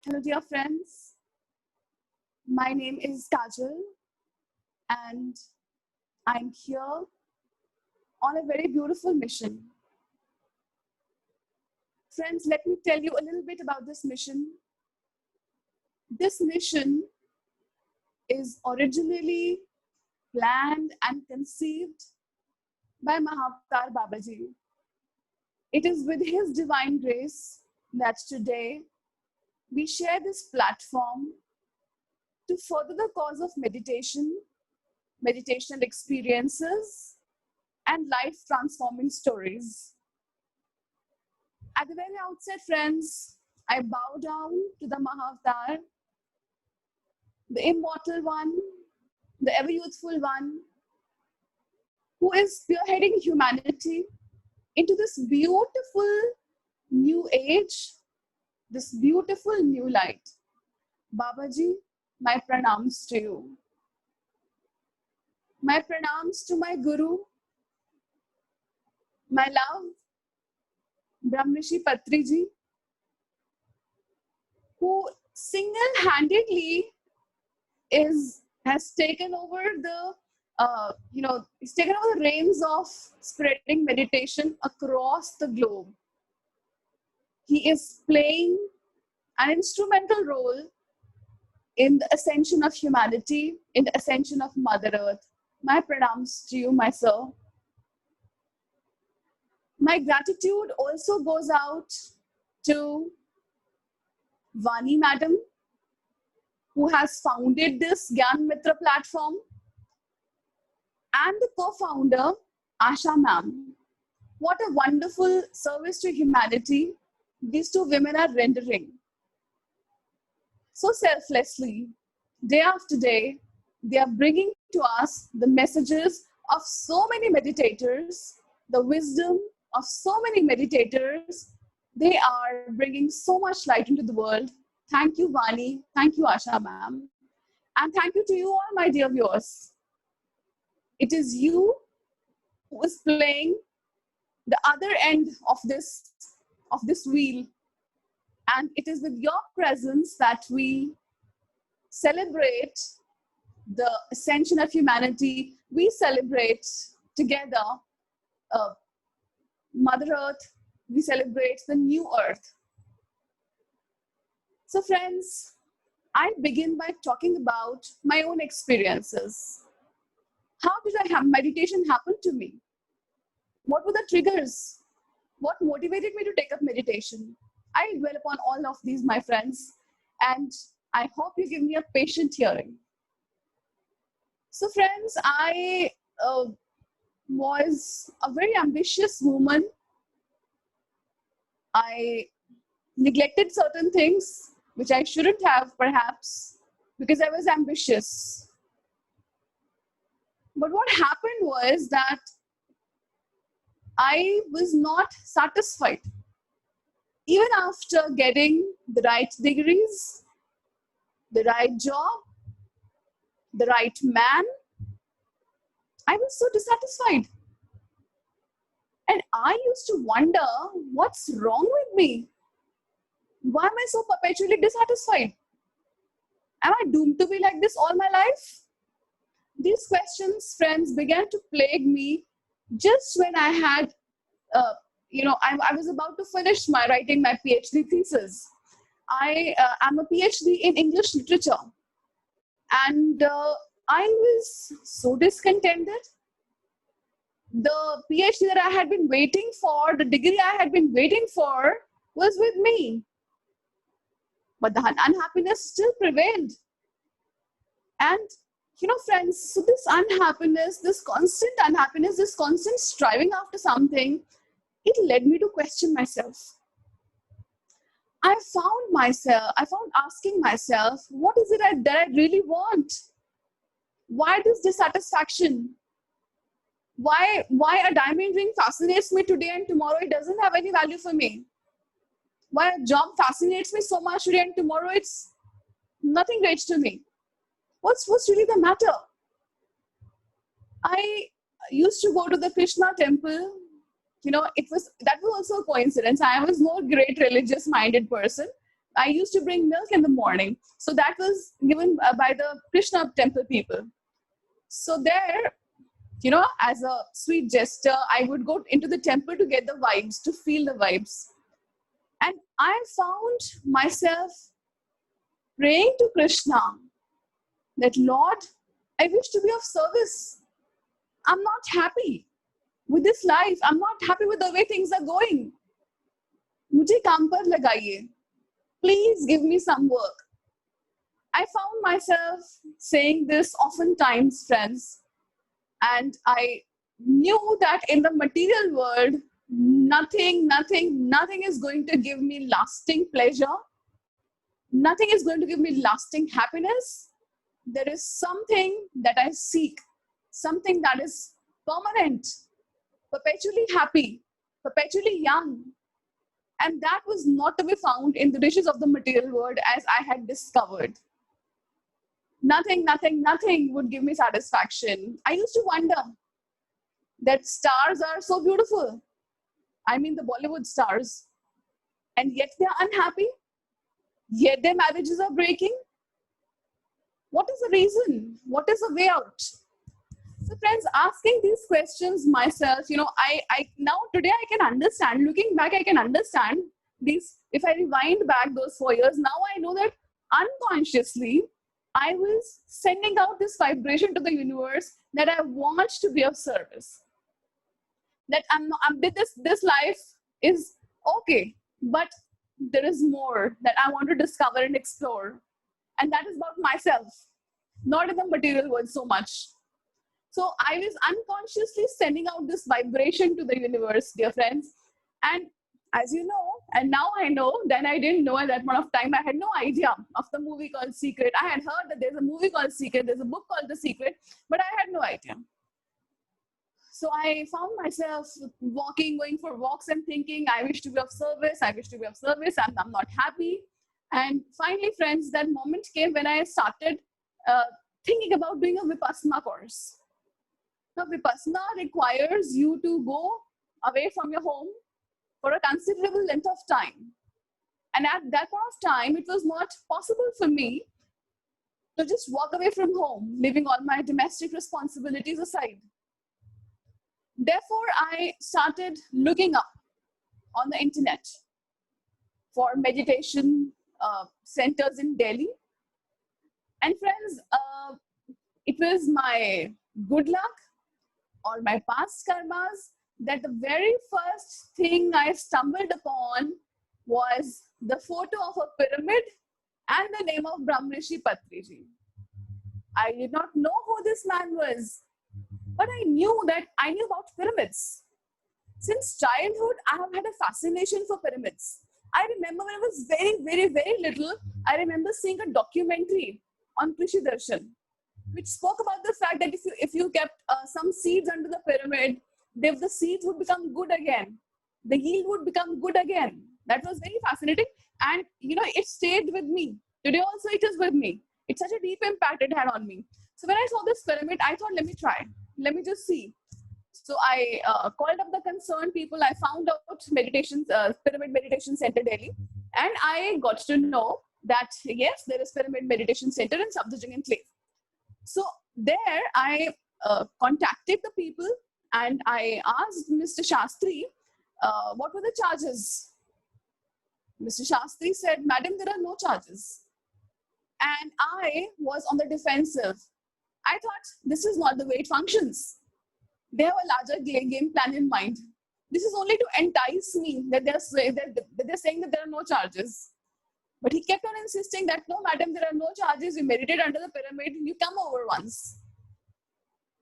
Hello, dear friends. My name is Kajal, and I'm here on a very beautiful mission. Friends, let me tell you a little bit about this mission. This mission is originally planned and conceived by Mahavatar Babaji. It is with his divine grace that today we share this platform to further the cause of meditation, meditational experiences, and life transforming stories. At the very outset, friends, I bow down to the Mahavatar, the immortal one, the ever youthful one, who is spearheading humanity into this beautiful new age, this beautiful new light. Babaji, my pranams to you. My pranams to my Guru, my love, Brahmrishi Patriji, who single-handedly has taken over he's taken over the reins of spreading meditation across the globe. He is playing an instrumental role in the ascension of humanity, in the ascension of Mother Earth. My pranams to you, my sir. My gratitude also goes out to Vani Madam, who has founded this Gyan Mitra platform, and the co-founder, Asha Ma'am. What a wonderful service to humanity these two women are rendering. So selflessly, day after day, they are bringing to us the messages of so many meditators, the wisdom of so many meditators. They are bringing so much light into the world. Thank you, Vani. Thank you, Asha Ma'am. And thank you to you all, my dear viewers. It is you who is playing the other end of this wheel, and it is with your presence that we celebrate the ascension of humanity. We celebrate together Mother Earth. We celebrate the new Earth. So friends, I begin by talking about my own experiences. How did meditation happen to me? What were the triggers? What motivated me to take up meditation? I dwell upon all of these, my friends, and I hope you give me a patient hearing. So friends, I was a very ambitious woman. I neglected certain things which I shouldn't have, perhaps, because I was ambitious. But what happened was that I was not satisfied. Even after getting the right degrees, the right job, the right man, I was so dissatisfied. And I used to wonder, what's wrong with me? Why am I so perpetually dissatisfied? Am I doomed to be like this all my life? These questions, friends, began to plague me just when I had, I was about to finish writing my PhD thesis. I am a PhD in English literature. And I was so discontented. The PhD that I had been waiting for, the degree I had been waiting for, was with me. But the unhappiness still prevailed. And, friends, so this unhappiness, this constant unhappiness, this constant striving after something, it led me to question myself. I found asking myself, what is it that I really want? Why this dissatisfaction? Why a diamond ring fascinates me today and tomorrow it doesn't have any value for me? Why a job fascinates me so much today and tomorrow it's nothing great to me? What's really the matter? I used to go to the Krishna temple. That was also a coincidence. I was more great religious minded person. I used to bring milk in the morning. So that was given by the Krishna temple people. So there, as a sweet gesture, I would go into the temple to get the vibes, to feel the vibes. And I found myself praying to Krishna that, Lord, I wish to be of service. I'm not happy with this life. I'm not happy with the way things are going. Mujhe kaam par lagaiye. Please give me some work. I found myself saying this oftentimes, friends, and I knew that in the material world, nothing is going to give me lasting pleasure. Nothing is going to give me lasting happiness. There is something that I seek, something that is permanent, perpetually happy, perpetually young. And that was not to be found in the riches of the material world as I had discovered. Nothing would give me satisfaction. I used to wonder that stars are so beautiful. I mean, the Bollywood stars. And yet they're unhappy. Yet their marriages are breaking. What is the reason? What is the way out? So friends, asking these questions myself, I now today I can understand, looking back, I can understand these. If I rewind back those 4 years, now I know that unconsciously, I was sending out this vibration to the universe that I want to be of service. That this life is okay, but there is more that I want to discover and explore. And that is about myself, not in the material world so much. So I was unconsciously sending out this vibration to the universe, dear friends. And as you know, and now I know, then I didn't know at that point of time, I had no idea of the movie called Secret. I had heard that there's a movie called Secret, there's a book called The Secret, but I had no idea. So I found myself going for walks and thinking, I wish to be of service, I'm not happy. And finally, friends, that moment came when I started thinking about doing a Vipassana course. Now, Vipassana requires you to go away from your home for a considerable length of time. And at that point of time, it was not possible for me to just walk away from home, leaving all my domestic responsibilities aside. Therefore, I started looking up on the internet for meditation centers in Delhi. And friends, it was my good luck or my past karmas that the very first thing I stumbled upon was the photo of a pyramid and the name of Brahmrishi Patriji. I did not know who this man was, but I knew about pyramids. Since childhood, I have had a fascination for pyramids. I remember when I was very little, I remember seeing a documentary on Krishi Darshan, which spoke about the fact that if you kept some seeds under the pyramid, the seeds would become good again. The yield would become good again. That was very fascinating. And, it stayed with me. Today also it is with me. It's such a deep impact it had on me. So when I saw this pyramid, I thought, let me try. Let me just see. So I called up the concerned people. I found out Pyramid Meditation Center Delhi. And I got to know that, yes, there is Pyramid Meditation Center in Safdarjung Enclave. So there I contacted the people and I asked Mr. Shastri, what were the charges? Mr. Shastri said, Madam, there are no charges. And I was on the defensive. I thought, this is not the way it functions. They have a larger game plan in mind. This is only to entice me that they're saying that there are no charges. But he kept on insisting that, no, madam, there are no charges. You meditate under the pyramid. You come over once.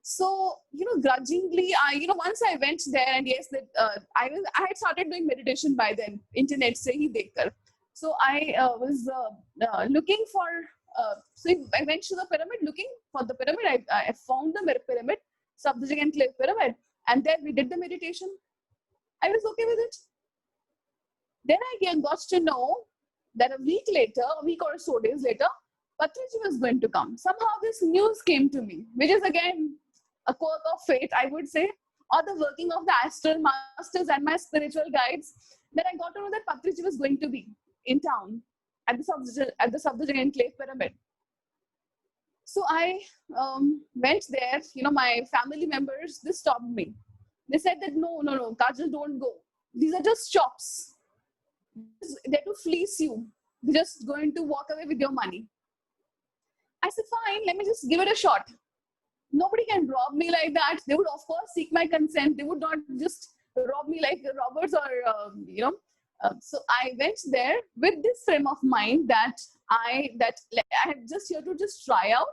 So, grudgingly, once I went there, and yes, I had started doing meditation by then. Internet se hi dekhkar. So I was looking for. So I went to the pyramid looking for the pyramid. I found the pyramid, Safdarjung Enclave pyramid, and then we did the meditation. I was okay with it. Then I got to know that a week or so days later, Patriji was going to come. Somehow this news came to me, which is again a quirk of fate, I would say, or the working of the astral masters and my spiritual guides, that I got to know that Patriji was going to be in town. at the Safdarjung Enclave Pyramid. So I went there. My family members, they stopped me. They said that no, no, no, Kajal, don't go. These are just shops. They're to fleece you. They're just going to walk away with your money. I said, fine, let me just give it a shot. Nobody can rob me like that. They would, of course, seek my consent. They would not just rob me like robbers or. So I went there with this frame of mind that I am just here to just try out,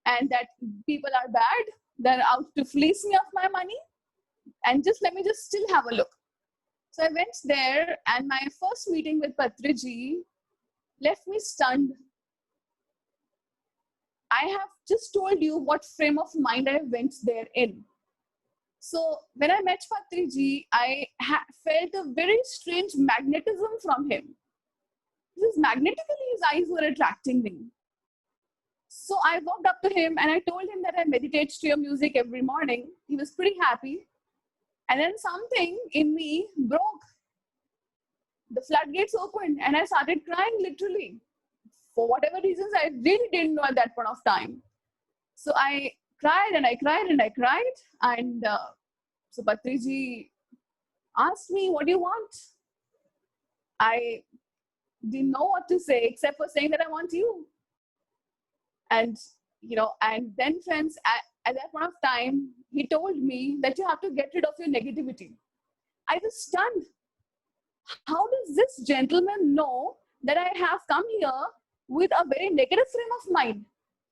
and that people are bad. They're out to fleece me of my money, and just let me just still have a look. So I went there, and my first meeting with Patriji left me stunned. I have just told you what frame of mind I went there in. So when I met Patriji, I felt a very strange magnetism from him. Because magnetically his eyes were attracting me. So I walked up to him and I told him that I meditate to your music every morning. He was pretty happy. And then something in me broke. The floodgates opened and I started crying literally. For whatever reasons, I really didn't know at that point of time. So I cried and I cried and I cried. And so Patriji asked me, what do you want? I didn't know what to say except for saying that I want you. And, and then friends, at that point of time, he told me that you have to get rid of your negativity. I was stunned. How does this gentleman know that I have come here with a very negative frame of mind?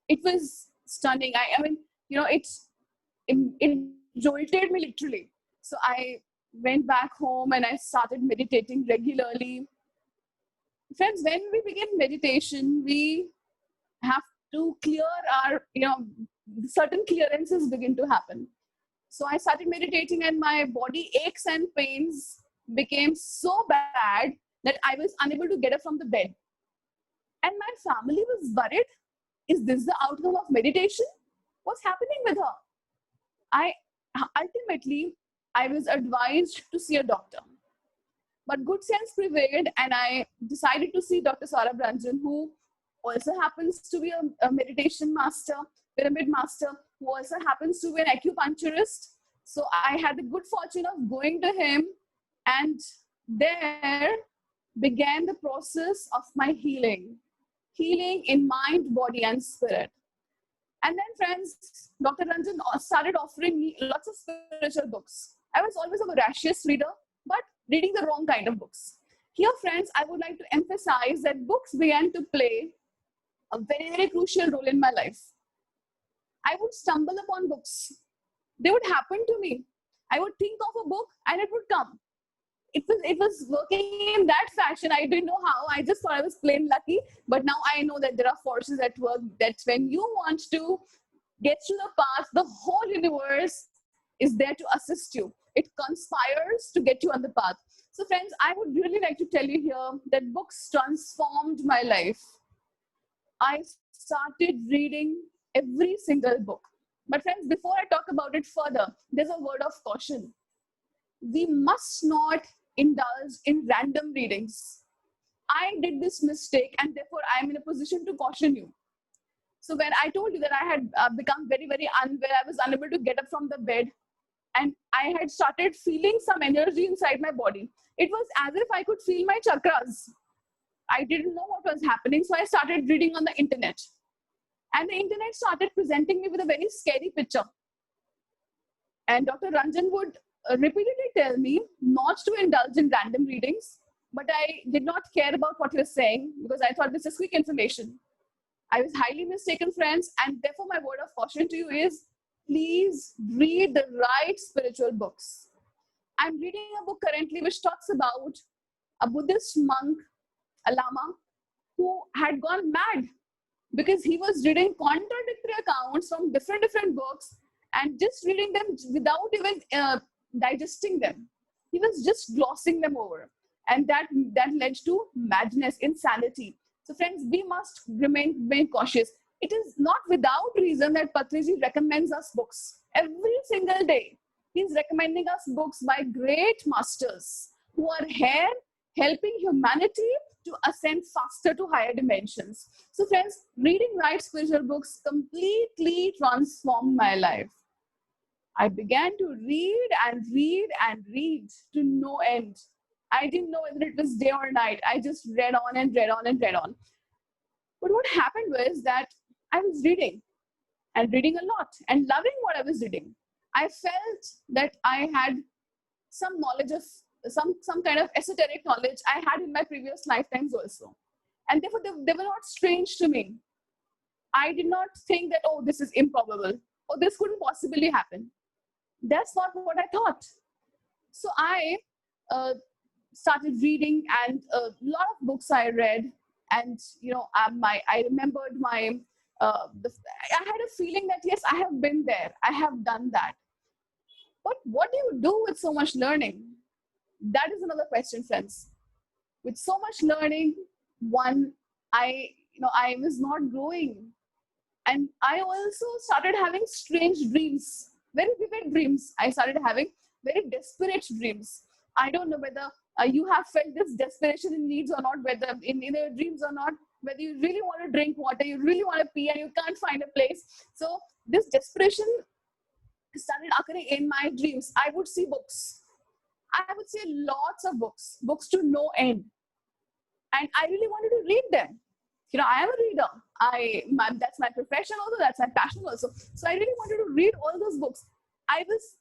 It was stunning. I mean, it jolted me literally. So I went back home and I started meditating regularly. Friends, when we begin meditation, we have to clear our, certain clearances begin to happen. So I started meditating and my body aches and pains became so bad that I was unable to get up from the bed. And my family was worried. Is this the outcome of meditation? What's happening with her? Ultimately, I was advised to see a doctor. But good sense prevailed and I decided to see Dr. Saurabh Ranjan, who also happens to be a meditation master, pyramid master, who also happens to be an acupuncturist. So I had the good fortune of going to him, and there began the process of my healing in mind, body, and spirit. And then, friends, Dr. Ranjan started offering me lots of spiritual books. I was always a voracious reader, but reading the wrong kind of books. Here, friends, I would like to emphasize that books began to play a very, very crucial role in my life. I would stumble upon books. They would happen to me. I would think of a book and it would come. It was working in that fashion. I didn't know how. I just thought I was plain lucky. But now I know that there are forces at work, that when you want to get to the path, the whole universe is there to assist you. It conspires to get you on the path. So friends, I would really like to tell you here that books transformed my life. I started reading every single book. But friends, before I talk about it further, there's a word of caution. We must not indulge in random readings. I did this mistake and therefore I'm in a position to caution you. So when I told you that I had become very, very unwell, I was unable to get up from the bed and I had started feeling some energy inside my body. It was as if I could feel my chakras. I didn't know what was happening, so I started reading on the internet. And the internet started presenting me with a very scary picture. And Dr. Ranjan would repeatedly tell me not to indulge in random readings, but I did not care about what he was saying because I thought this is quick information. I was highly mistaken, friends, and therefore my word of caution to you is, please read the right spiritual books. I'm reading a book currently which talks about a Buddhist monk, a Lama, who had gone mad because he was reading contradictory accounts from different books and just reading them without even digesting them. He was just glossing them over. And that led to madness, insanity. So friends, we must remain cautious. It is not without reason that Patriji recommends us books. Every single day, he's recommending us books by great masters who are here helping humanity to ascend faster to higher dimensions. So friends, reading right spiritual books completely transformed my life. I began to read and read and read to no end. I didn't know whether it was day or night. I just read on and read on and read on. But what happened was that I was reading and reading a lot and loving what I was reading. I felt that I had some knowledge of some kind of esoteric knowledge I had in my previous lifetimes also. And therefore, they were not strange to me. I did not think that, oh, this is improbable, or this couldn't possibly happen. That's not what I thought. So I uh, started reading, and a lot of books I read, and I remembered I had a feeling that yes, I have been there, I have done that. But what do you do with so much learning? That is another question, friends. With so much learning, one, I was not growing, and I also started having strange dreams, very vivid dreams. I started having very desperate dreams. I don't know whether you have felt this desperation in needs or not, whether in your dreams or not, whether you really want to drink water, you really want to pee, and you can't find a place. So this desperation started occurring in my dreams. I would see books. I would see lots of books, books to no end. And I really wanted to read them. I am a reader. That's my profession also, that's my passion also. So I really wanted to read all those books. I was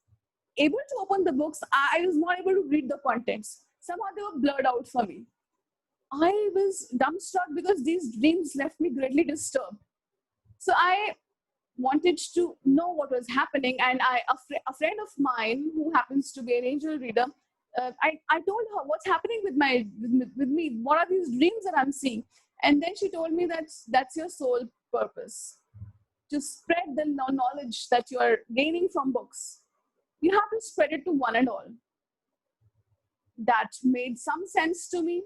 able to open the books. I was not able to read the contents. Somehow they were blurred out for me. I was dumbstruck because these dreams left me greatly disturbed. So I wanted to know what was happening, and a friend of mine who happens to be an angel reader, I told her what's happening with me. What are these dreams that I'm seeing? And then she told me that that's your sole purpose, to spread the knowledge that you are gaining from books. You have to spread it to one and all. That made some sense to me.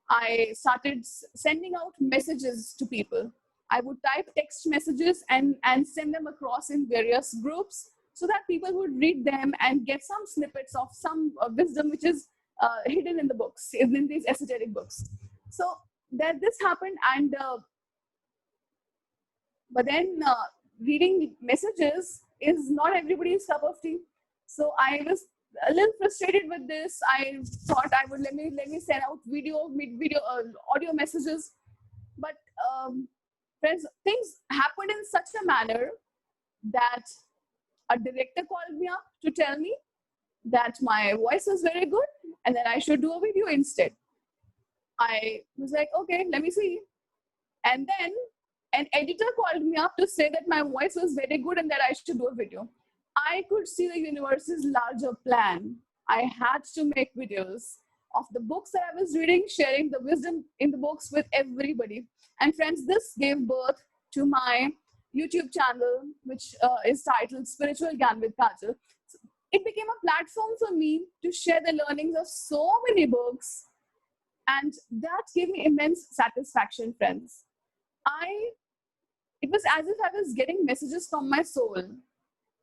I started sending out messages to people. I would type text messages and send them across in various groups so that people would read them and get some snippets of some wisdom which is hidden in the books, in these esoteric books. So that this happened, and but then reading messages is not everybody's cup of tea. So I was a little frustrated with this. I thought I would let me send out audio messages, but friends, things happened in such a manner that a director called me up to tell me that my voice was very good and that I should do a video instead. I was like, okay, let me see. And then an editor called me up to say that my voice was very good and that I should do a video. I could see the universe's larger plan. I had to make videos of the books that I was reading, sharing the wisdom in the books with everybody. And friends, this gave birth to my YouTube channel, which is titled Spiritual Gyan with Kajal. So it became a platform for me to share the learnings of so many books. And that gave me immense satisfaction, friends. It was as if I was getting messages from my soul.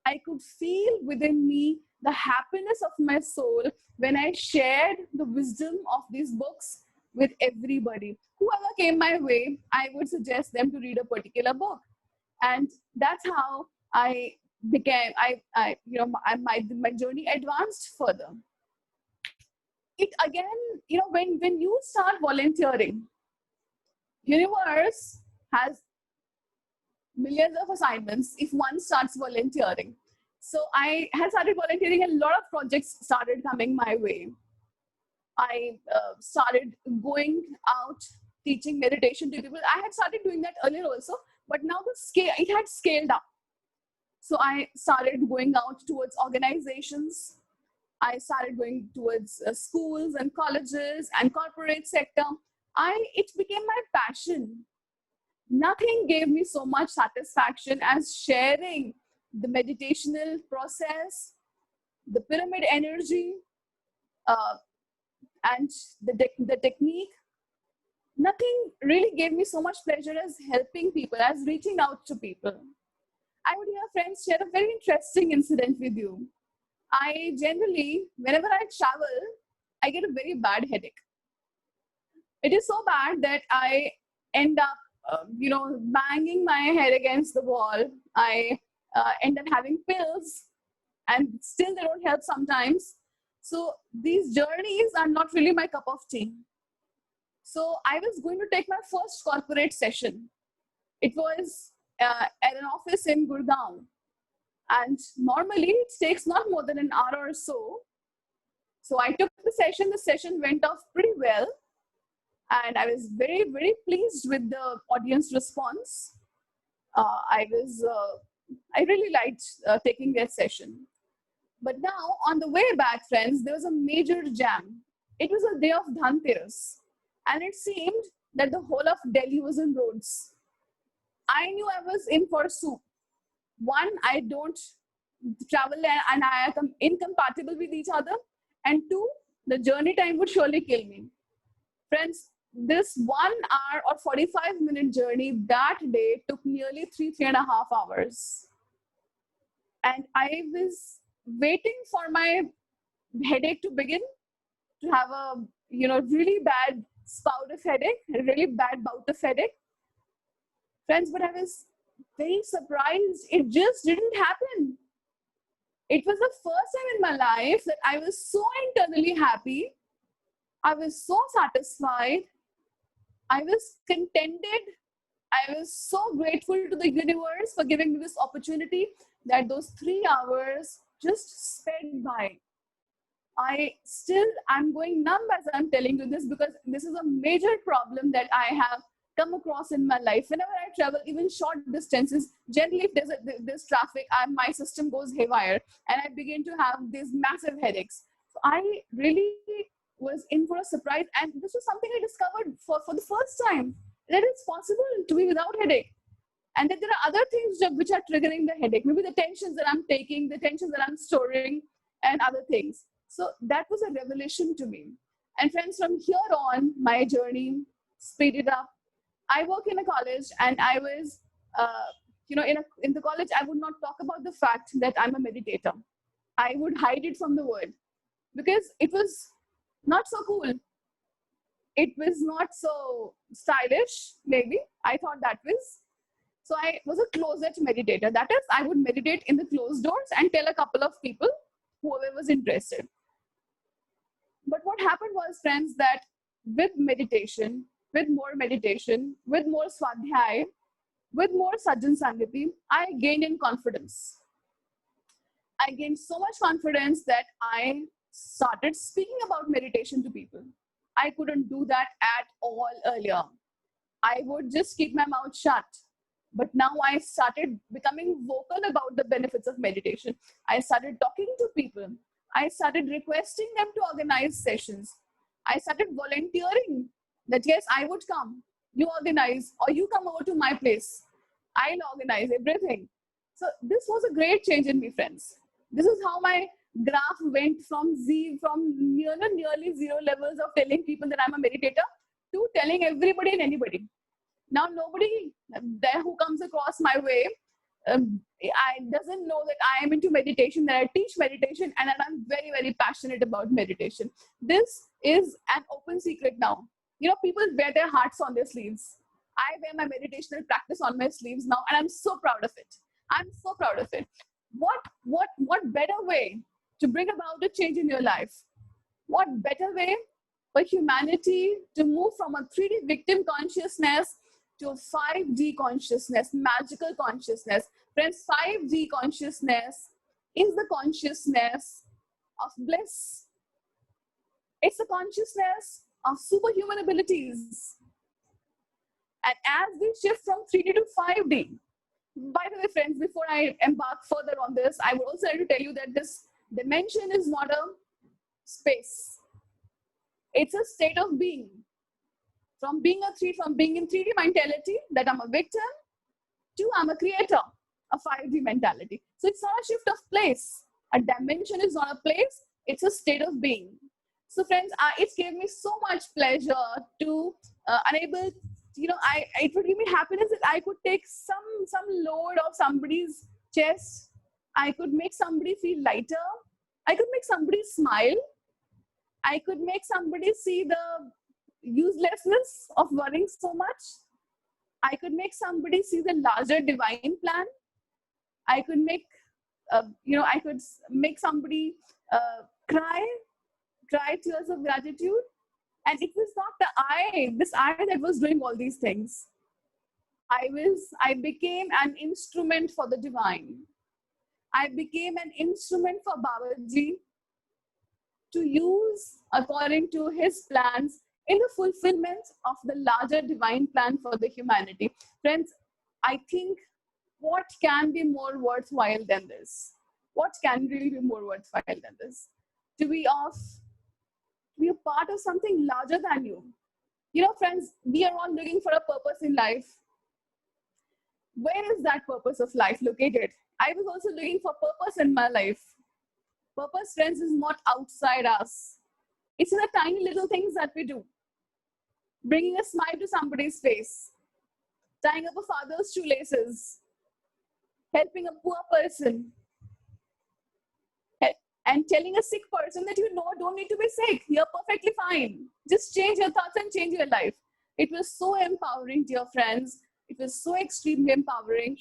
I could feel within me the happiness of my soul when I shared the wisdom of these books with everybody. Whoever came my way, I would suggest them to read a particular book. And that's how I became, my journey advanced further. It again, when you start volunteering, universe has millions of assignments if one starts volunteering. So I had started volunteering and a lot of projects started coming my way. I started going out teaching meditation to people. I had started doing that earlier also, but now it had scaled up. So I started going out towards organizations. I started going towards schools and colleges and corporate sector. It became my passion. Nothing gave me so much satisfaction as sharing the meditational process, the pyramid energy, and the technique. Nothing really gave me so much pleasure as helping people, as reaching out to people. I would hear friends share a very interesting incident with you. I generally, whenever I travel, I get a very bad headache. It is so bad that I end up, banging my head against the wall. I end up having pills, and still they don't help sometimes. So these journeys are not really my cup of tea. So I was going to take my first corporate session. It was at an office in Gurgaon. And normally it takes not more than an hour or so. So I took the session. The session went off pretty well. And I was very, very pleased with the audience response. I really liked taking that session. But now, on the way back, friends, there was a major jam. It was a day of Dhanteras, and it seemed that the whole of Delhi was in roads. I knew I was in for soup. One, I don't travel and I am incompatible with each other. And two, the journey time would surely kill me. Friends, this 1 hour or 45-minute journey that day took nearly 3.5 hours. And I was waiting for my headache to begin, to have a really bad spout of headache, a really bad bout of headache. Friends, but I was very surprised. It just didn't happen. It was the first time in my life that I was so internally happy. I was so satisfied. I was contented. I was so grateful to the universe for giving me this opportunity that those 3 hours just sped by. I'm going numb as I'm telling you this, because this is a major problem that I have come across in my life. Whenever I travel, even short distances, generally if there's traffic, my system goes haywire and I begin to have these massive headaches. So I really was in for a surprise, and this was something I discovered for the first time, that it's possible to be without headache. And that there are other things which are triggering the headache. Maybe the tensions that I'm taking, the tensions that I'm storing, and other things. So that was a revelation to me. And friends, from here on, my journey speeded up. I work in a college, and I was, in the college, I would not talk about the fact that I'm a meditator. I would hide it from the world because it was not so cool. It was not so stylish, maybe. I thought that was. So I was a closet meditator. That is, I would meditate in the closed doors and tell a couple of people, whoever was interested. But what happened was, friends, that with meditation, with more swadhyay, with more sajjan sangati, I gained in confidence. I gained so much confidence that I started speaking about meditation to people. I couldn't do that at all earlier. I would just keep my mouth shut. But now I started becoming vocal about the benefits of meditation. I started talking to people. I started requesting them to organize sessions. I started volunteering that, yes, I would come. You organize, or you come over to my place. I'll organize everything. So this was a great change in me, friends. This is how my graph went from nearly zero levels of telling people that I'm a meditator to telling everybody and anybody. Now nobody there who comes across my way I doesn't know that I am into meditation, that I teach meditation, and that I'm very, very passionate about meditation. This is an open secret now. People wear their hearts on their sleeves. I wear my meditational practice on my sleeves now, and I'm so proud of it. I'm so proud of it. What better way to bring about a change in your life? What better way for humanity to move from a 3D victim consciousness to a 5D consciousness, magical consciousness? Friends, 5D consciousness is the consciousness of bliss. It's the consciousness of superhuman abilities. And as we shift from 3D to 5D, by the way, friends, before I embark further on this, I would also like to tell you that this dimension is not a space. It's a state of being. From being in 3D mentality, that I'm a victim, to I'm a creator, a 5D mentality. So it's not a shift of place. A dimension is not a place, it's a state of being. So friends, it gave me so much pleasure to enable, it would give me happiness that I could take some load of somebody's chest. I could make somebody feel lighter. I could make somebody smile. I could make somebody see the uselessness of worrying so much. I could make somebody see the larger divine plan. I could make, I could make somebody cry, cry tears of gratitude. And it was not this I that was doing all these things. I became an instrument for the divine. I became an instrument for Babaji to use according to his plans in the fulfillment of the larger divine plan for the humanity. Friends, I think what can be more worthwhile than this? What can really be more worthwhile than this? To be a part of something larger than you. You know, friends, we are all looking for a purpose in life. Where is that purpose of life located? I was also looking for purpose in my life. Purpose, friends, is not outside us. It's in the tiny little things that we do. Bringing a smile to somebody's face, tying up a father's shoelaces, helping a poor person, and telling a sick person that don't need to be sick. You're perfectly fine. Just change your thoughts and change your life. It was so empowering, dear friends. It was so extremely empowering.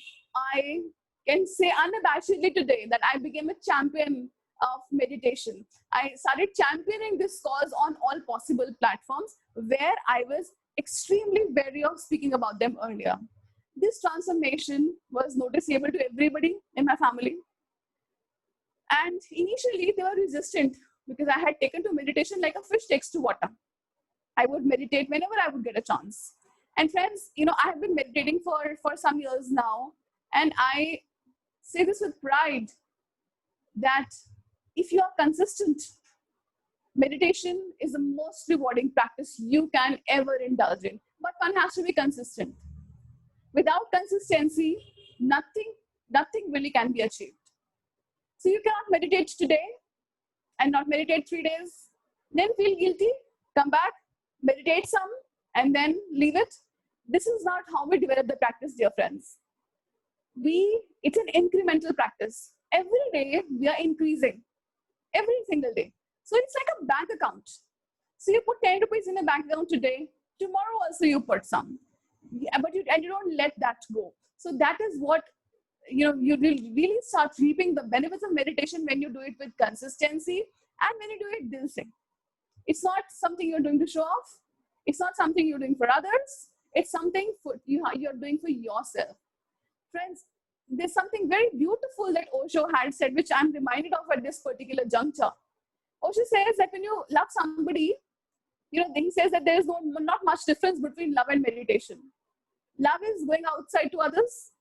I can say unabashedly today that I became a champion of meditation. I started championing this cause on all possible platforms where I was extremely wary of speaking about them earlier. This transformation was noticeable to everybody in my family. And initially, they were resistant because I had taken to meditation like a fish takes to water. I would meditate whenever I would get a chance. And friends, I have been meditating for some years now. And I say this with pride that if you are consistent, meditation is the most rewarding practice you can ever indulge in. But one has to be consistent. Without consistency, nothing really can be achieved. So you cannot meditate today and not meditate 3 days, then feel guilty, come back, meditate some, and then leave it. This is not how we develop the practice, dear friends. It's an incremental practice. Every day we are increasing, every single day. So it's like a bank account. So you put 10 rupees in a bank account today, tomorrow also you put some. But you don't let that go. So that is what you really start reaping the benefits of meditation when you do it with consistency and when you do it dil se. It's not something you're doing to show off. It's not something you're doing for others. It's something you're doing for yourself. Friends, there's something very beautiful that Osho had said, which I'm reminded of at this particular juncture. Osho says that when you love somebody, he says that there is not much difference between love and meditation. Love is going outside to others,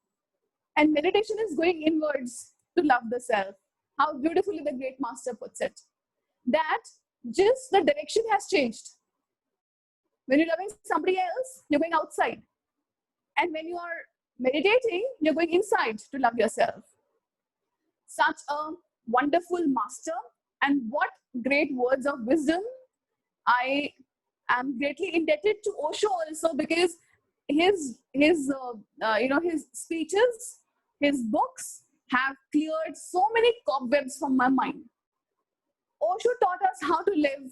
and meditation is going inwards to love the self. How beautifully the great master puts it. That just the direction has changed. When you're loving somebody else, you're going outside. And when you are meditating, you're going inside to love yourself. Such a wonderful master, and what great words of wisdom. I am greatly indebted to Osho also, because his speeches, his books have cleared so many cobwebs from my mind. Osho taught us how to live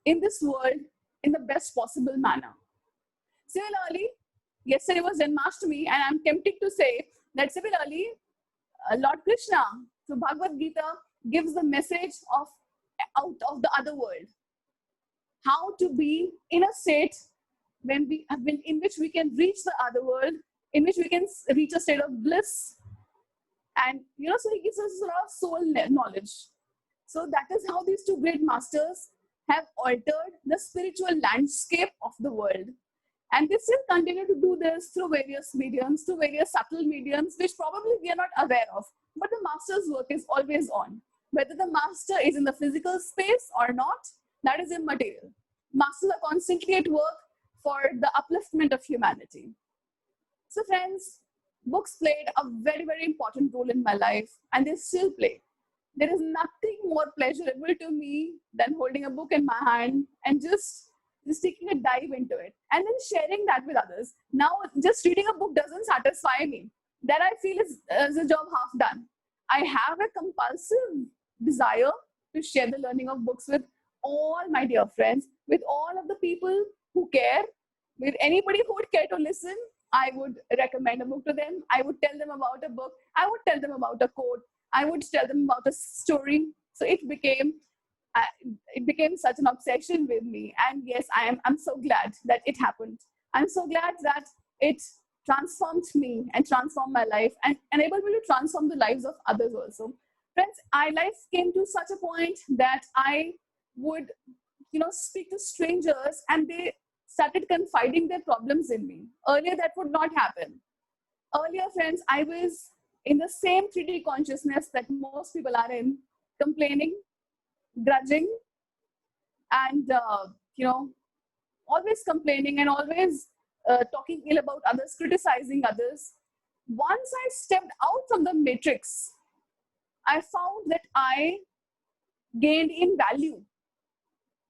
in this world in the best possible manner. Similarly, yesterday was Janmashtami, and I'm tempted to say that similarly, Lord Krishna, through Bhagavad Gita, gives the message of out of the other world. How to be in a state in which we can reach the other world, in which we can reach a state of bliss. And, so he gives us a lot of soul knowledge. So that is how these two great masters have altered the spiritual landscape of the world. And they still continue to do this through various mediums, through various subtle mediums, which probably we are not aware of. But the master's work is always on. Whether the master is in the physical space or not, that is immaterial. Masters are constantly at work for the upliftment of humanity. So friends, books played a very, very important role in my life, and they still play. There is nothing more pleasurable to me than holding a book in my hand and just taking a dive into it and then sharing that with others. Now, just reading a book doesn't satisfy me. That I feel is a job half done. I have a compulsive desire to share the learning of books with all my dear friends, with all of the people who care, with anybody who would care to listen, I would recommend a book to them. I would tell them about a book. I would tell them about a quote. I would tell them about a story. So uh, it became such an obsession with me. And yes, I'm so glad that it happened. I'm so glad that it transformed me and transformed my life and enabled me to transform the lives of others also. Friends, our life came to such a point that I would, speak to strangers and they started confiding their problems in me. Earlier, that would not happen. Earlier, friends, I was in the same 3D consciousness that most people are in, complaining, grudging, and, always complaining and always talking ill about others, criticizing others. Once I stepped out from the matrix, I found that I gained in value.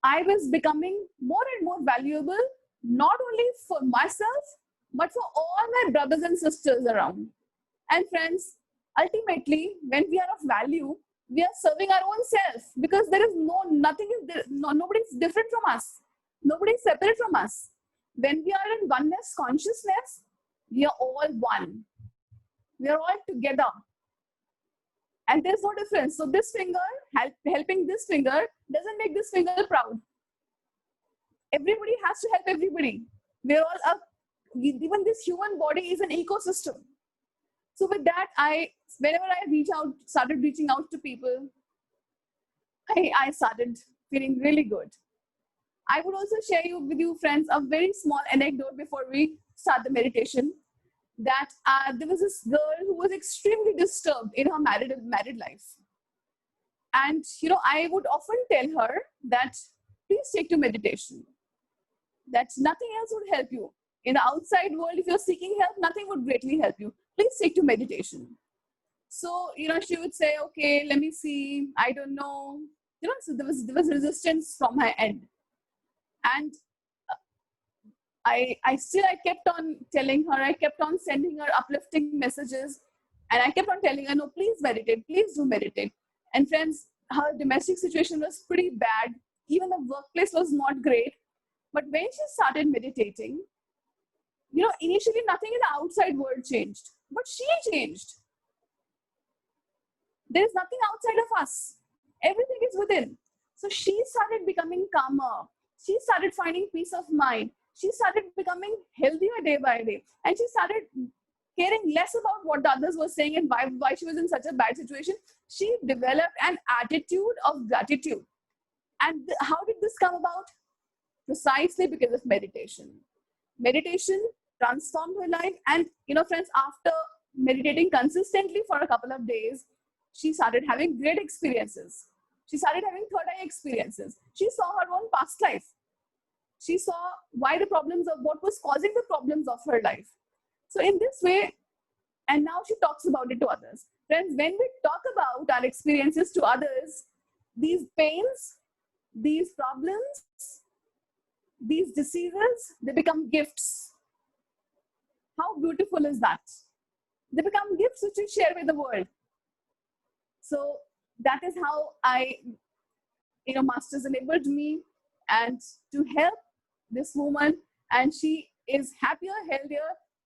I was becoming more and more valuable, not only for myself, but for all my brothers and sisters around. And friends, ultimately, when we are of value, we are serving our own self because there is nothing is there, nobody is different from us. Nobody is separate from us. When we are in oneness consciousness, we are all one. We are all together. And there's no difference. So this finger, helping this finger, doesn't make this finger proud. Everybody has to help everybody. We're all even this human body is an ecosystem. So with that, whenever I started reaching out to people, I started feeling really good. I would also share with you, friends, a very small anecdote before we start the meditation. That there was this girl who was extremely disturbed in her married life. And, I would often tell her that please take to meditation. That nothing else would help you. In the outside world, if you're seeking help, nothing would greatly help you. Please take to meditation. So, she would say, okay, let me see. I don't know. So there was resistance from her end. And I kept on telling her, I kept on sending her uplifting messages. And I kept on telling her, no, please meditate. Please do meditate. And friends, her domestic situation was pretty bad. Even the workplace was not great. But when she started meditating, initially nothing in the outside world changed, but she changed. There is nothing outside of us. Everything is within. So she started becoming calmer. She started finding peace of mind. She started becoming healthier day by day. And she started caring less about what the others were saying and why she was in such a bad situation. She developed an attitude of gratitude. And how did this come about? Precisely because of meditation. Meditation transformed her life. And, friends, after meditating consistently for a couple of days, she started having great experiences. She started having third eye experiences. She saw her own past life. She saw what was causing the problems of her life. So in this way, and now she talks about it to others. Friends, when we talk about our experiences to others, these pains, these problems, these diseases, they become gifts. How beautiful is that? They become gifts which we share with the world. So that is how Masters enabled me and to help this woman. And she is happier, healthier,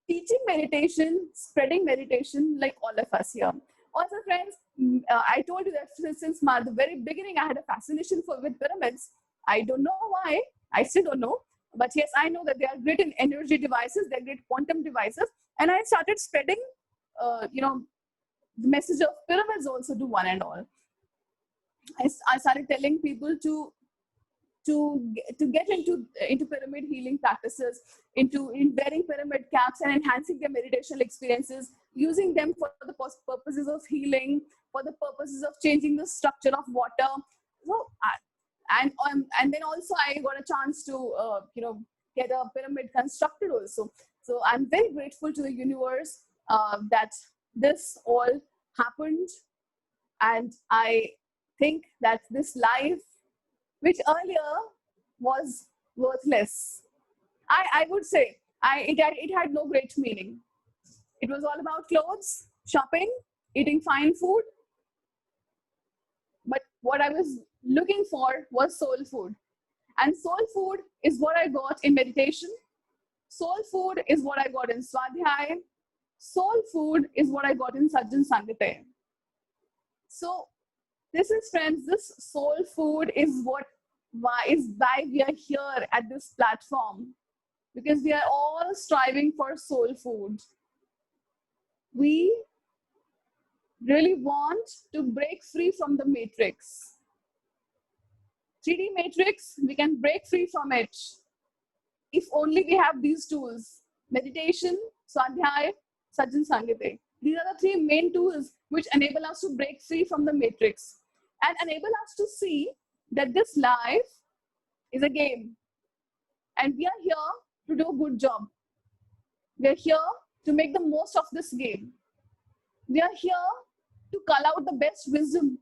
teaching meditation, spreading meditation like all of us here. Also, friends, I told you that since the very beginning, I had a fascination with pyramids. I don't know why. I still don't know. But yes, I know that they are great in energy devices. They're great quantum devices. And I started spreading, the message of pyramids also to one and all. I started telling people to get into pyramid healing practices, in wearing pyramid caps and enhancing their meditational experiences, using them for the purposes of healing, for the purposes of changing the structure of water. So, and then also I got a chance to get a pyramid constructed also. So I'm very grateful to the universe that this all happened, and I think that this life, which earlier was worthless, I would say it had no great meaning. It was all about clothes, shopping, eating fine food. But what I was looking for was soul food. And soul food is what I got in meditation. Soul food is what I got in Swadhyay. Soul food is what I got in Sajjan Sangate. So this is, friends, this soul food is why we are here at this platform, because we are all striving for soul food. We really want to break free from the matrix. 3D matrix, we can break free from it if only we have these tools: meditation, Swadhyay, Sajjan Sangate. These are the three main tools which enable us to break free from the matrix and enable us to see that this life is a game. And we are here to do a good job. We are here to make the most of this game. We are here to cull out the best wisdom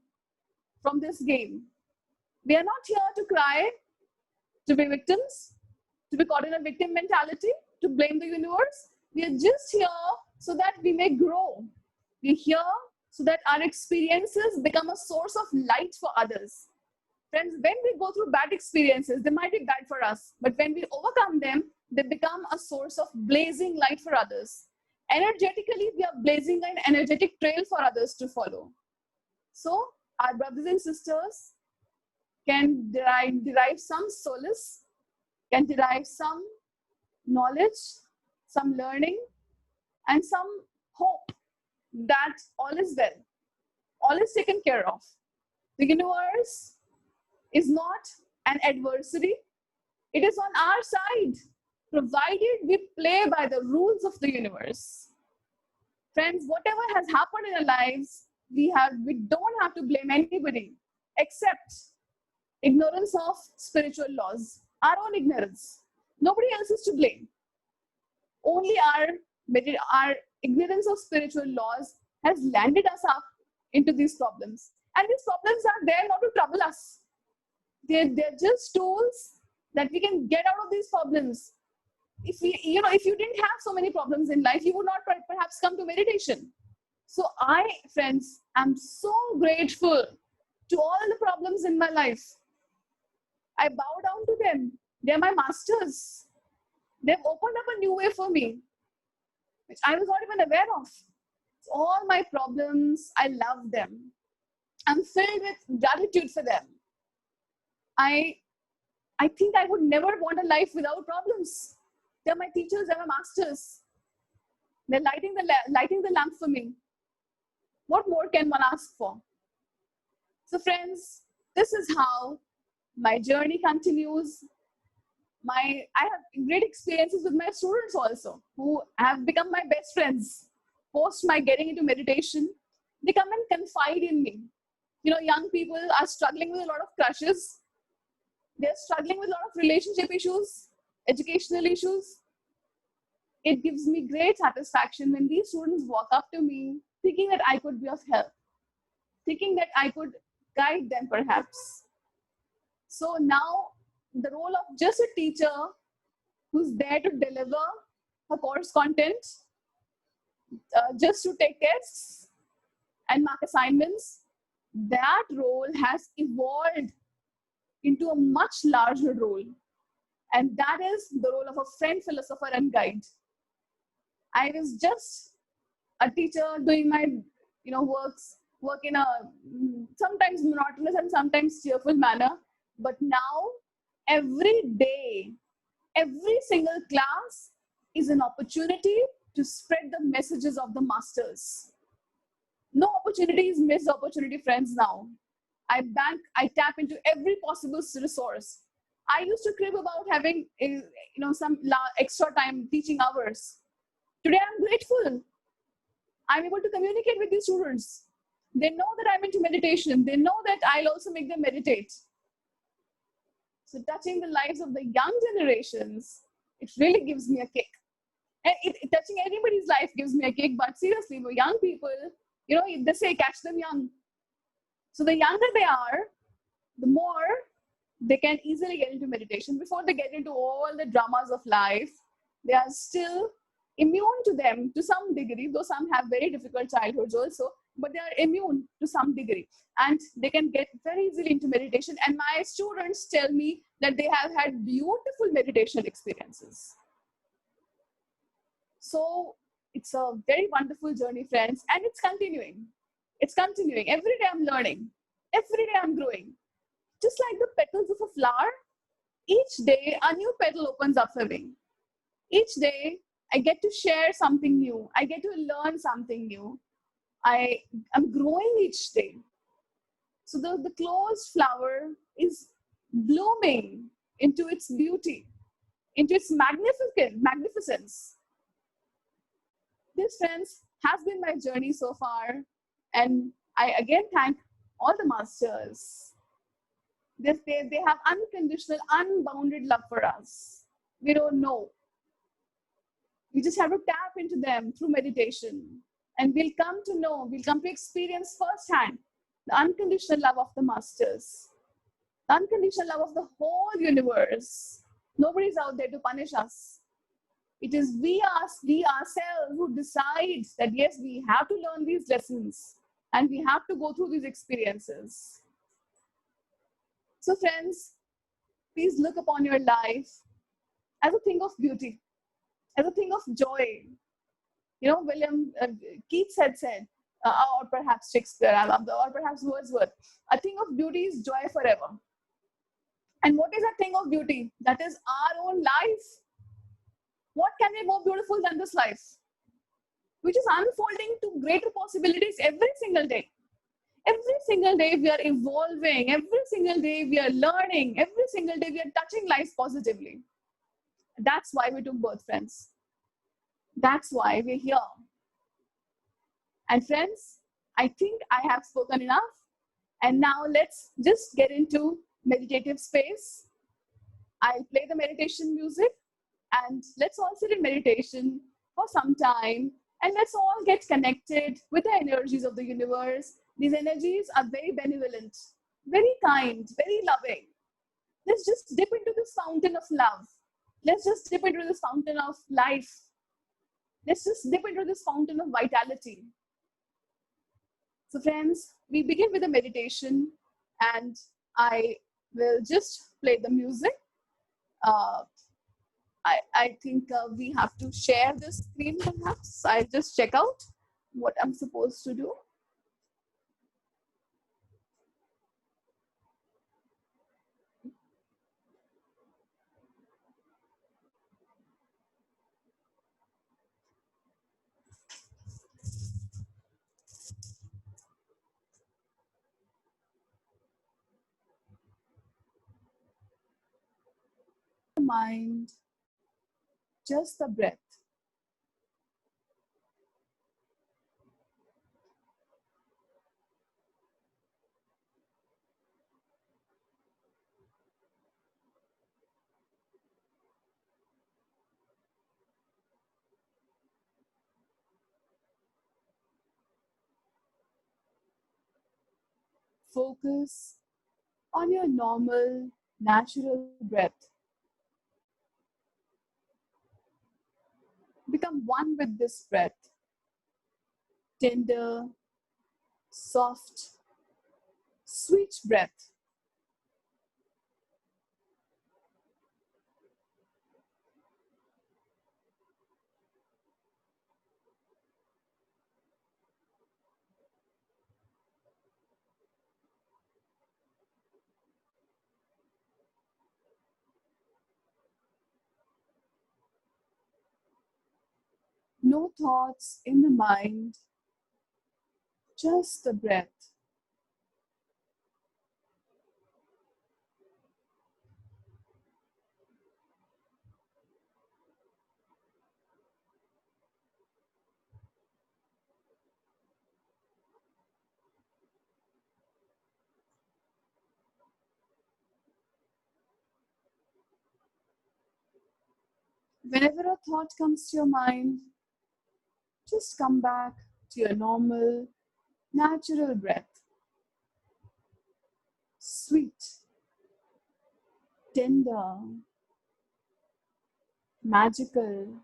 from this game. We are not here to cry, to be victims, to be caught in a victim mentality, to blame the universe. We are just here so that we may grow. We're here so that our experiences become a source of light for others. Friends, when we go through bad experiences, they might be bad for us, but when we overcome them, they become a source of blazing light for others. Energetically, we are blazing an energetic trail for others to follow. So, our brothers and sisters can derive some solace, can derive some knowledge, some learning, and some hope that all is well, all is taken care of. The universe is not an adversary, it is on our side, provided we play by the rules of the universe. Friends, whatever has happened in our lives, we don't have to blame anybody except ignorance of spiritual laws, our own ignorance. Nobody else is to blame. Only our ignorance of spiritual laws has landed us up into these problems. And these problems are there not to trouble us. They're just tools that we can get out of these problems. If you didn't have so many problems in life, you would not perhaps come to meditation. So I, friends, am so grateful to all the problems in my life. I bow down to them. They're my masters. They've opened up a new way for me, which I was not even aware of. So all my problems, I love them. I'm filled with gratitude for them. I think I would never want a life without problems. They're my teachers, they're my masters. They're lighting the lamp for me. What more can one ask for? So friends, this is how my journey continues. I have great experiences with my students also, who have become my best friends. Post my getting into meditation, they come and confide in me. Young people are struggling with a lot of crushes. They're struggling with a lot of relationship issues, educational issues. It gives me great satisfaction when these students walk up to me thinking that I could be of help, thinking that I could guide them perhaps. So now the role of just a teacher who's there to deliver her course content, just to take tests and mark assignments, that role has evolved into a much larger role. And that is the role of a friend, philosopher, and guide. I was just a teacher doing my work in a sometimes monotonous and sometimes cheerful manner. But now, every day, every single class is an opportunity to spread the messages of the masters. No opportunity is missed opportunity, friends, now. I tap into every possible resource. I used to crib about having some extra time teaching hours. Today I'm grateful. I'm able to communicate with these students. They know that I'm into meditation. They know that I'll also make them meditate. So touching the lives of the young generations, it really gives me a kick. And touching anybody's life gives me a kick. But seriously, for young people, they say catch them young. So the younger they are, the more they can easily get into meditation. Before they get into all the dramas of life, they are still immune to them to some degree, though some have very difficult childhoods also. but they are immune to some degree, and they can get very easily into meditation. And my students tell me that they have had beautiful meditation experiences. So it's a very wonderful journey, friends, and it's continuing. It's continuing. Every day I'm learning. Every day I'm growing. Just like the petals of a flower, each day a new petal opens up for me. Each day I get to share something new. I get to learn something new. I am growing each day. So the closed flower is blooming into its beauty, into its magnificence. This, friends, has been my journey so far. And I again thank all the masters. They have unconditional, unbounded love for us. We don't know. We just have to tap into them through meditation. And we'll come to know, we'll come to experience firsthand the unconditional love of the masters, the unconditional love of the whole universe. Nobody's out there to punish us. It is we ourselves who decide that yes, we have to learn these lessons and we have to go through these experiences. So friends, please look upon your life as a thing of beauty, as a thing of joy. You know, William Keats had said, or perhaps Shakespeare, or perhaps Wordsworth, a thing of beauty is joy forever. And what is a thing of beauty? That is our own life. What can be more beautiful than this life, which is unfolding to greater possibilities every single day? Every single day we are evolving. Every single day we are learning. Every single day we are touching life positively. That's why we took birth, friends. That's why we're here. And friends, I think I have spoken enough. And now let's just get into meditative space. I'll play the meditation music and let's all sit in meditation for some time. And let's all get connected with the energies of the universe. These energies are very benevolent, very kind, very loving. Let's just dip into this fountain of love. Let's just dip into this fountain of life. Let's just dip into this fountain of vitality. So friends, we begin with a meditation and I will just play the music. I think we have to share the screen perhaps. I'll just check out what I'm supposed to do. Mind, just the breath. Focus on your normal, natural breath. Become one with this breath. Tender, soft, sweet breath. No thoughts in the mind, just the breath. Whenever a thought comes to your mind, just come back to your normal, natural breath. Sweet, tender, magical.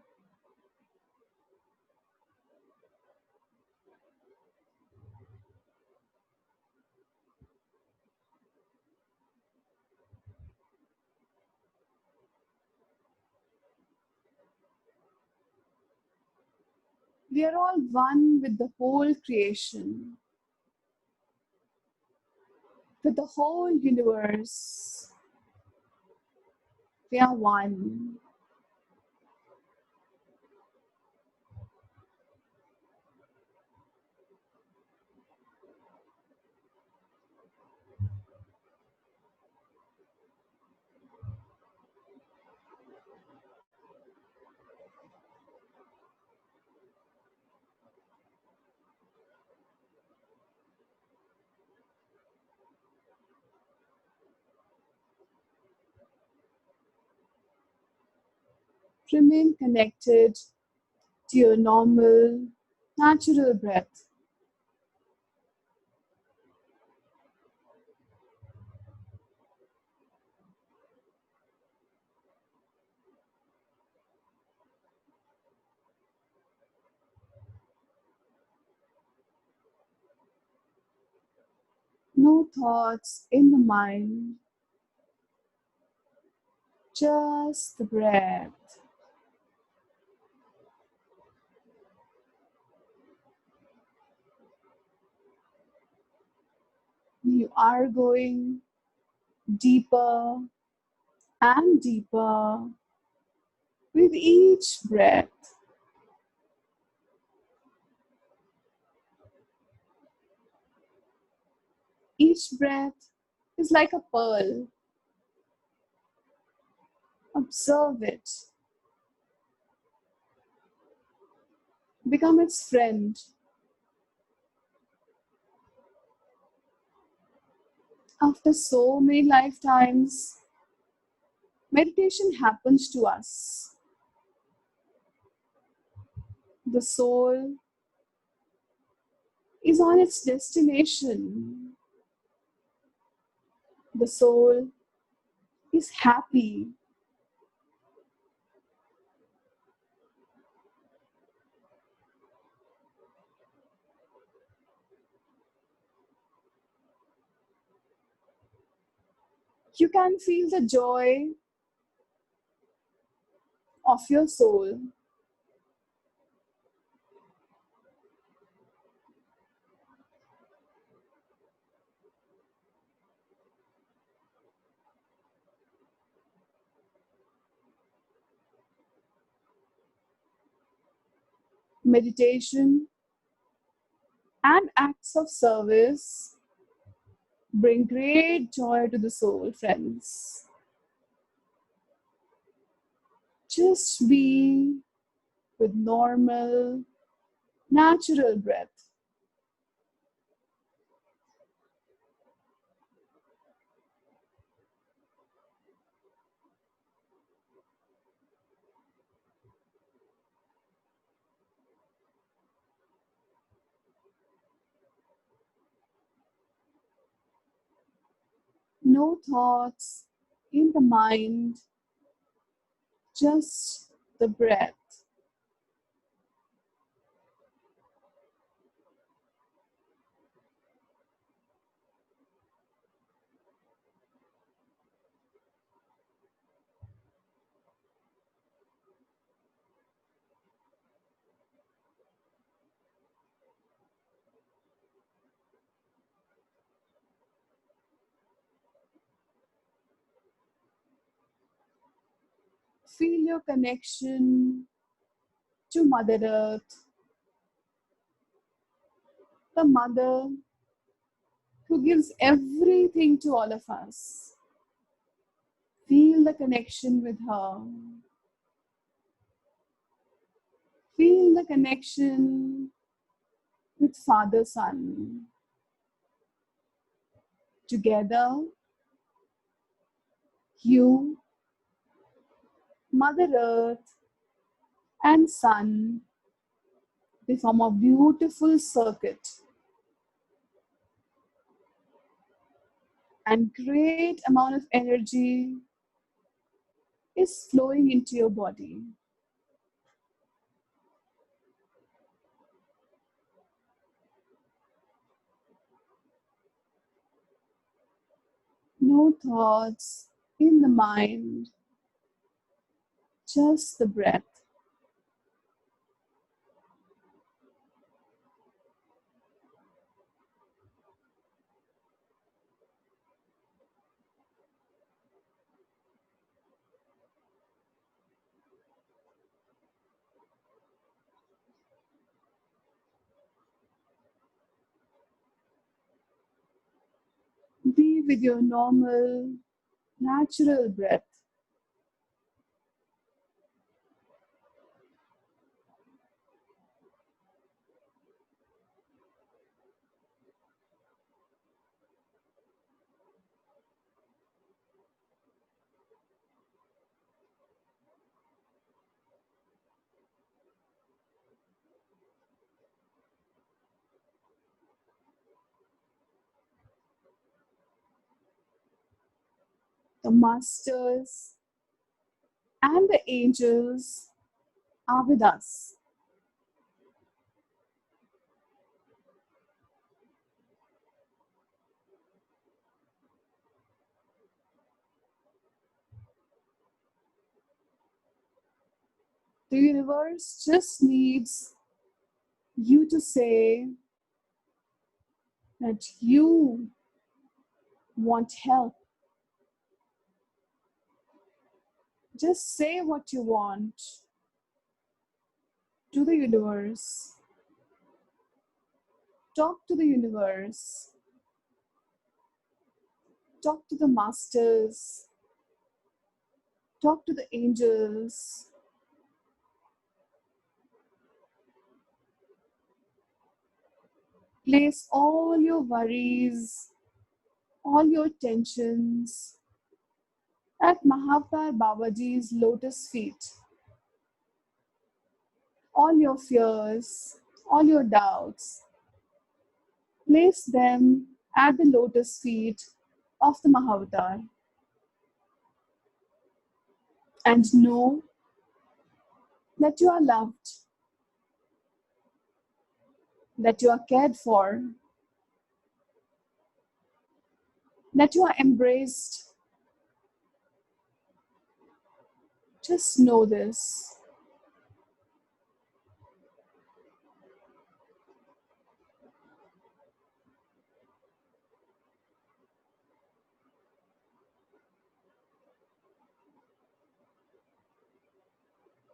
We are all one with the whole creation, with the whole universe. We are one. Remain connected to your normal, natural breath. No thoughts in the mind, just the breath. You are going deeper and deeper with each breath. Each breath is like a pearl. Observe it. Become its friend. After so many lifetimes, meditation happens to us. The soul is on its destination. The soul is happy. You can feel the joy of your soul. Meditation and acts of service bring great joy to the soul, friends. Just be with normal, natural breath. No thoughts in the mind, just the breath. Feel your connection to Mother Earth, the mother who gives everything to all of us. Feel the connection with her. Feel the connection with Father Son. Together, you, Mother Earth, and Sun, they form a beautiful circuit, and great amount of energy is flowing into your body. No thoughts in the mind, just the breath. Be with your normal, natural breath. The masters and the angels are with us. The universe just needs you to say that you want help. Just say what you want to the universe. Talk to the universe. Talk to the masters. Talk to the angels. Place all your worries, all your tensions at Mahavatar Babaji's lotus feet. All your fears, all your doubts, place them at the lotus feet of the Mahavatar and know that you are loved, that you are cared for, that you are embraced. Just know this.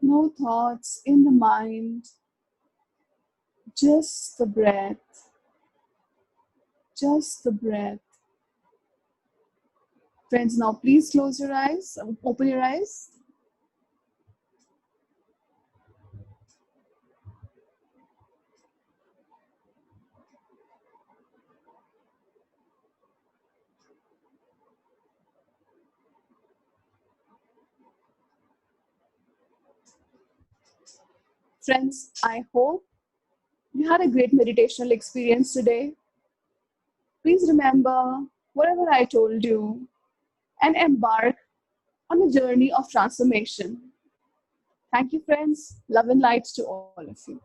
No thoughts in the mind, just the breath, just the breath. Friends, now please close your eyes, open your eyes. Friends, I hope you had a great meditational experience today. Please remember whatever I told you and embark on a journey of transformation. Thank you, friends. Love and light to all of you.